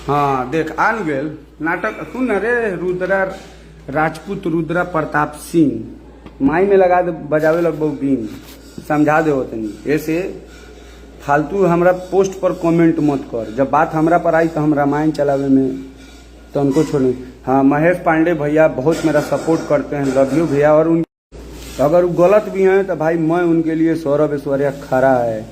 हाँ देख आन गेल नाटक सुन रे रुद्रा राजपूत रुद्रा प्रताप सिंह माई में लगा दे बजावे लगभग बीन समझा दे तनी ऐसे फालतू हमरा पोस्ट पर कमेंट मत कर। जब बात हमरा पर आई तो हम रामायण चलावे में तो उनको छोड़े। हाँ महेश पांडे भैया बहुत मेरा सपोर्ट करते हैं, लव यू भैया। और उन अगर वो गलत भी हैं तो भाई मैं उनके लिए सौरभ ऐश्वर्या खड़ा है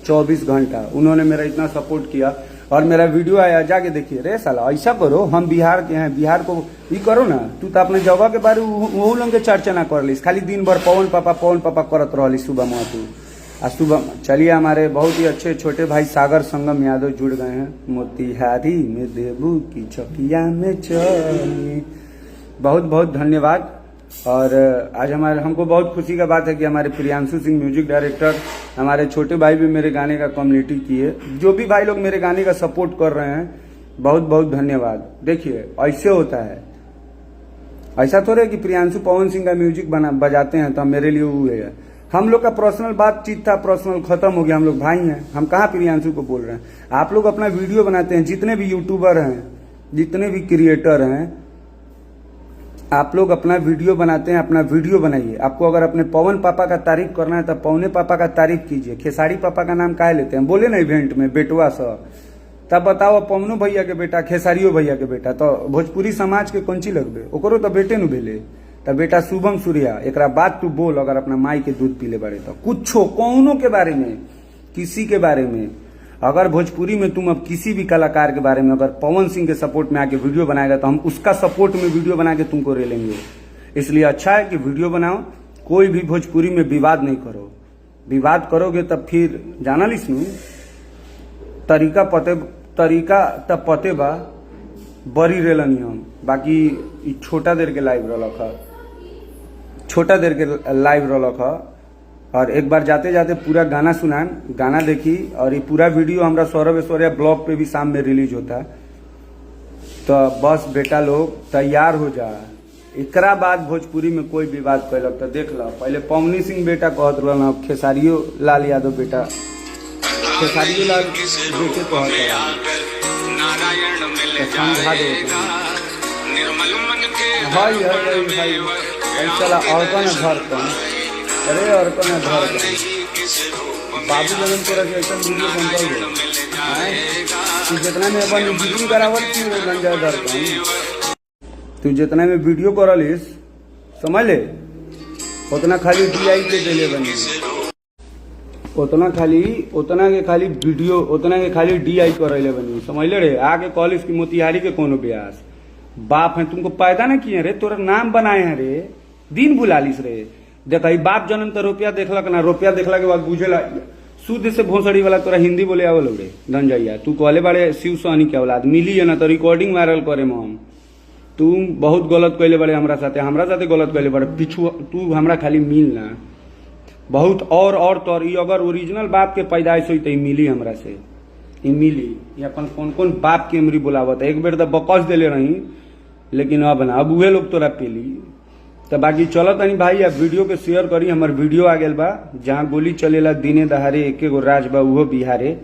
24 घंटा। उन्होंने मेरा इतना सपोर्ट किया और मेरा वीडियो आया जाके देखिए। रे साला ऐसा करो, हम बिहार के हैं, बिहार को ये करो ना। तू तो अपने जगह के बारे वो लोग के चर्चा ना कर ली, खाली दिन भर पवन पापा करत रही सुबह में। तू आज सुबह चलिए हमारे बहुत ही अच्छे छोटे भाई सागर संगम यादव जुड़ गए हैं। मोतिहारी में देबू की चौकिया में चली, बहुत बहुत धन्यवाद। और आज हमको बहुत खुशी का बात है कि हमारे प्रियांशु सिंह म्यूजिक डायरेक्टर, हमारे छोटे भाई भी मेरे गाने का कम्युनिटी किए। जो भी भाई लोग मेरे गाने का सपोर्ट कर रहे हैं बहुत बहुत धन्यवाद। देखिए ऐसे होता है, ऐसा थोड़े कि प्रियांशु पवन सिंह का म्यूजिक बजाते हैं तो मेरे लिए वो है। हम लोग का पर्सनल बातचीत था, पर्सनल खत्म हो गया। हम लोग भाई हैं, हम कहाँ प्रियांशु को बोल रहे हैं। आप लोग अपना वीडियो बनाते हैं, जितने भी यूट्यूबर हैं, जितने भी क्रिएटर हैं, आप लोग अपना वीडियो बनाते हैं, अपना वीडियो बनाइए। आपको अगर अपने पवन पापा का तारीफ करना है तो पवने पापा का तारीफ कीजिए। खेसारी पापा का नाम काहे लेते हैं, बोले ना इवेंट में बेटवा सा, तब बताओ पवनो भैया के बेटा, खेसारियो भैया के बेटा, तो भोजपुरी समाज के कौन चीज लगबे, ओकरो तो बेटे नु भेले। तब बेटा शुभम सूर्या एक बात तू बोल, अगर अपना माई के दूध पीले बारे तो कुछो कौनों के बारे में, किसी के बारे में। अगर भोजपुरी में तुम अब किसी भी कलाकार के बारे में अगर पवन सिंह के सपोर्ट में आके वीडियो बनाएगा तो हम उसका सपोर्ट में वीडियो बना के तुमको ले लेंगे। इसलिए अच्छा है कि वीडियो बनाओ, कोई भी भोजपुरी में विवाद नहीं करो। विवाद करोगे तब फिर जाना लिस तरीका तब पते बा बड़ी रेलनी हम। बाकी छोटा देर के लाइव रलक है, छोटा देर के लाइव रलक है। और एक बार जाते जाते पूरा गाना सुनान, गाना देखी। और ये पूरा वीडियो हमारा सौरभ ऐश्वर्या ब्लॉग पे भी शाम में रिलीज होता है। तो बस बेटा लोग तैयार हो जा, एकरा बाद भोजपुरी में कोई विवाद कैलक तो देख लो। पहले पवनी सिंह बेटा कहत रहा, खेसारियो लाल यादव बेटा, खेसारियो लाल बेटे कहत समझा दो भाई चला और कौन घर कौन। अरे और कौन है घर बाबू लगन तोरा ऐसा वीडियो बनता तू जितना में अपन वीडियो करावल गंजा घर तू जितना में वीडियो करलिस समझ ले, उतना खाली DI के देले बनी, उतना के खाली वीडियो, उतना के खाली DI करले बनी, समझ ले रे। आगे कॉलेज की मोतिहारी के कोनो ब्यास बाप है, तुमको पैदा ना किए रे, तोरा नाम बनाए हैं रे, दिन बुलालिस रे। देख बाप जन्म तो रुपया देखलक ना, रुपया देखला के बाद बुझेला शुद्ध से भोसड़ी वाला तोरा हिंदी बोले आवल रे धनजैया। तू कहले बारे शिव सहनी के औलाद मिली है ना तो रिकॉर्डिंग वायरल करे में हम। तू बहुत गलत कैले बारे हमरा साथे गलत कैले बारे, पिछू तू हमरा खाली मिल ना बहुत और तोर ई अगर ओरिजिनल बाप के पैदाइश हुई तो मिली हमरा से, ई मिली। ये अपन कौन कौन बाप के अमरी बुलावत। एक बेर तो बकस देले रही, लेकिन अब ना, अब उहे लोग तोरा पेली। तो बाकी चलो तनी भाई, अब वीडियो के शेयर करी। हमार वीडियो आ गया बा जहाँ गोली चलेला दिने दहाड़े, एक राज बा उहो बिहारे।